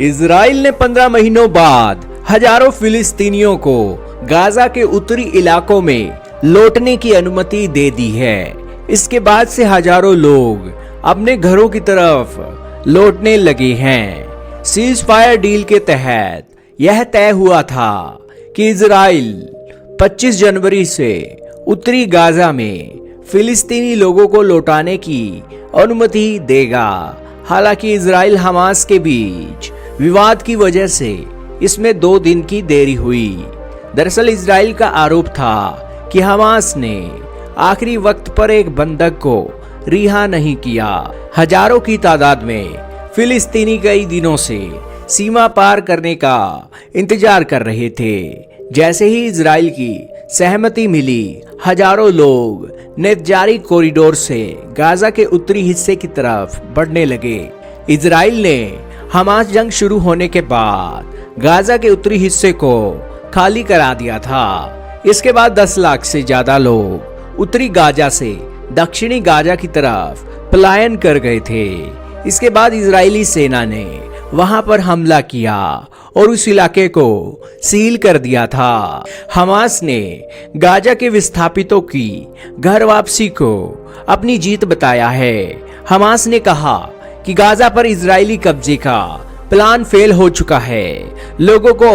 Israel ने 15 महीनों बाद हजारों फिलिस्तीनियों को गाजा के उत्तरी इलाकों में लौटने की अनुमति दे दी है। इसके बाद से हजारों लोग अपने घरों की तरफ लौटने लगे हैं। सीज फायर डील के तहत यह तय हुआ था कि इजराइल 25 जनवरी से उत्तरी गाजा में फिलिस्तीनी लोगों को लौटाने की अनुमति देगा। हालांकि इजराइल हमास के बीच विवाद की वजह से इसमें 2 दिन की देरी हुई। दरअसल इजराइल का आरोप था कि हमास ने आखिरी वक्त पर एक बंधक को रिहा नहीं किया। हजारों की तादाद में फिलिस्तीनी कई दिनों से सीमा पार करने का इंतजार कर रहे थे। जैसे ही इजराइल की सहमति मिली, हजारों लोग नेतजारी कॉरिडोर से गाजा के उत्तरी हिस्से की तरफ बढ़ने लगे। इजराइल ने हमास जंग शुरू होने के बाद गाजा के उत्तरी हिस्से को खाली करा दिया था। इसके बाद 10 लाख से ज्यादा लोग उत्तरी गाजा से दक्षिणी गाजा की तरफ पलायन कर गए थे। इसके बाद इजरायली सेना ने वहां पर हमला किया और उस इलाके को सील कर दिया था। हमास ने गाजा के विस्थापितों की घर वापसी को अपनी जीत बताया है। हमास ने कहा कि गाजा पर इजरायली कब्जे का प्लान फेल हो चुका है। लोगों को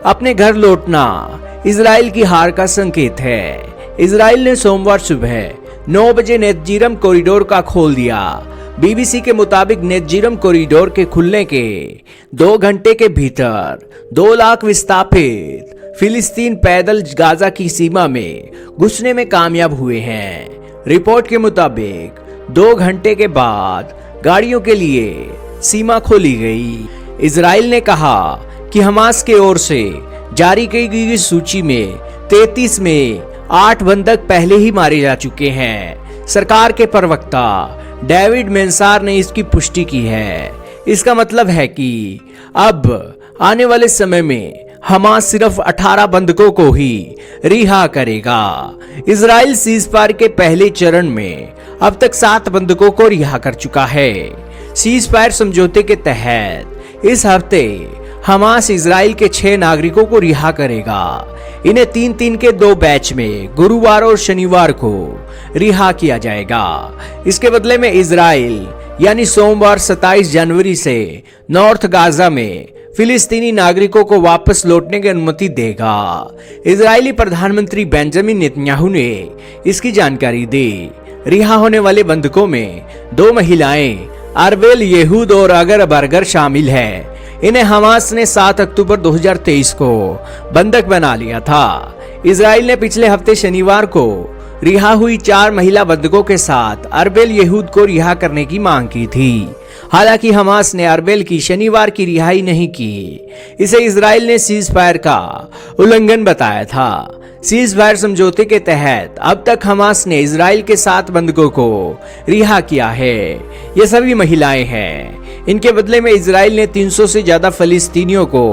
अपने घर लौटना इजराइल की हार का संकेत है। इजराइल ने सोमवार सुबह 9 बजे नेतजीरम कॉरिडोर का खोल दिया। बीबीसी के मुताबिक नेतजीरम कॉरिडोर के खुलने के 2 घंटे के भीतर 2 लाख विस्थापित फिलिस्तीन पैदल गाजा की सीमा में घुसने में कामयाब हुए हैं। रिपोर्ट के मुताबिक 2 घंटे के बाद गाड़ियों के लिए सीमा खोली गई। इजराइल ने कहा कि हमास के ओर से जारी की गई सूची में 33 में 8 बंधक पहले ही मारे जा चुके हैं। सरकार के प्रवक्ता डेविड मेंसार ने इसकी पुष्टि की है। इसका मतलब है कि अब आने वाले समय में हमास सिर्फ 18 बंधकों को ही रिहा करेगा। इजराइल सीजफायर के पहले चरण में अब तक 7 बंधकों को रिहा कर चुका है। सीजफायर समझौते के तहत इस हफ्ते हमास इजराइल के 6 नागरिकों को रिहा करेगा। इन्हें 3-3 के 2 बैच में गुरुवार और शनिवार को रिहा किया जाएगा। इसके बदले में इजराइल यानी सोमवार 27 जनवरी से नॉर्थ गाजा में फिलिस्तीनी नागरिकों को वापस लौटने की अनुमति देगा। इजरायली प्रधानमंत्री बेंजामिन नेतन्याहू ने इसकी जानकारी दी। रिहा होने वाले बंधकों में 2 महिलाएं आरबेल येहूद और अगर बर्गर शामिल है। इन्हें हमास ने 7 अक्टूबर 2023 को बंधक बना लिया था। इजराइल ने पिछले हफ्ते शनिवार को रिहा हुई 4 महिला बंधकों के साथ अरबेल येहूद को रिहा करने की मांग की थी। हालांकि हमास ने अरबेल की शनिवार की रिहाई नहीं की। इसे इजराइल ने सीज फायर का उल्लंघन बताया था। सीज फायर समझौते के तहत अब तक हमास ने इजराइल के 7 बंधकों को रिहा किया है। ये सभी महिलाएं हैं। इनके बदले में इजराइल ने 300 से ज्यादा फिलिस्तीनियों को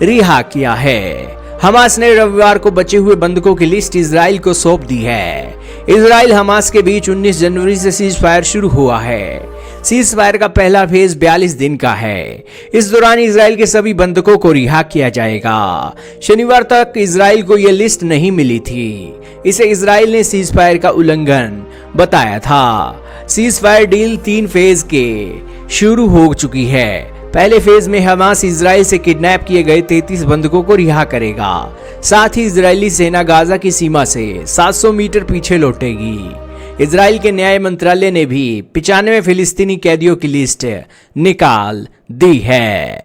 रिहा किया है। हमास ने रविवार को बचे हुए बंधकों की लिस्ट इजराइल को सौंप दी है। इजराइल हमास के बीच 19 जनवरी से सीज फायर शुरू हुआ है। सीज फायर का पहला फेज 42 दिन का है। इस दौरान इजराइल के सभी बंधकों को रिहा किया जाएगा। शनिवार तक इजराइल को यह लिस्ट नहीं मिली थी। इसे इजराइल ने सीज फायर का उल्लंघन बताया था। सीज फायर डील 3 फेज के शुरू हो चुकी है। पहले फेज में हमास इजराइल से किडनैप किए गए 33 बंधकों को रिहा करेगा। साथ ही इजरायली सेना गाजा की सीमा से 700 मीटर पीछे लौटेगी। इजराइल के न्याय मंत्रालय ने भी 95 फिलिस्तीनी कैदियों की लिस्ट निकाल दी है।